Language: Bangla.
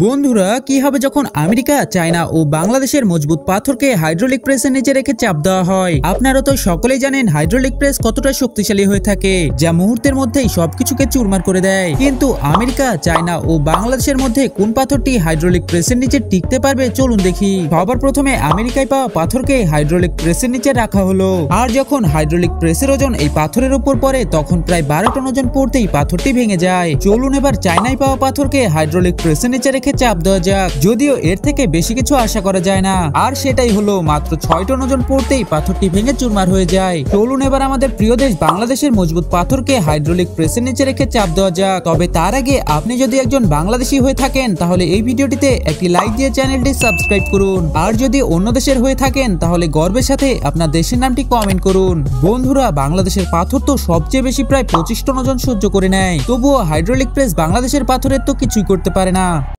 বন্ধুরা, কি হবে যখন আমেরিকা, চায়না ও বাংলাদেশের মজবুত পাথরকে হাইড্রোলিক প্রেসের নিচে রেখে চাপ দেওয়া হয়? আপনারা তো সকলেই জানেন হাইড্রোলিক প্রেস কতটা শক্তিশালী হয়ে থাকে, যা মুহূর্তের মধ্যেই সবকিছুকে চুরমার করে দেয়। কিন্তু আমেরিকা, চায়না ও বাংলাদেশের মধ্যে কোন পাথরটি হাইড্রোলিক প্রেসের নিচে টিকতে পারবে, চলুন দেখি। সবার প্রথমে আমেরিকায় পাওয়া পাথরকে হাইড্রোলিক প্রেসের নিচে রাখা হলো। আর যখন হাইড্রোলিক প্রেসের ওজন এই পাথরের উপর পড়ে, তখন প্রায় 12 টন ওজন পড়তেই পাথরটি ভেঙে যায়। চলুন এবার চায়নায় পাওয়া পাথরকে হাইড্রোলিক প্রেসের নিচে রেখে চাপ দেওয়া যাক। যদিও এর থেকে বেশি কিছু আশা করা যায় না, আর সেটাই হলো মাত্র 6 টন ওজন পড়তেই পাথরটি ভেঙে চুরমার হয়ে যায়। চলুন এবার আমাদের প্রিয় দেশ বাংলাদেশের মজবুত পাথরকে হাইড্রোলিক প্রেসের নিচে রেখে চাপ দেওয়া যাক। তবে তার আগে আপনি যদি একজন বাংলাদেশি হয়ে থাকেন, তাহলে এই ভিডিওটিতে একটি লাইক দিয়ে চ্যানেলটি সাবস্ক্রাইব করুন। আর যদি অন্য দেশের হয়ে থাকেন, তাহলে গর্বের সাথে আপনার দেশের নামটি কমেন্ট করুন। বন্ধুরা, বাংলাদেশের পাথর তো সবচেয়ে বেশি প্রায় 25 টন ওজন সহ্য করে নেয়, তবুও হাইড্রোলিক প্রেস বাংলাদেশের পাথরের তো কিছুই করতে পারে না।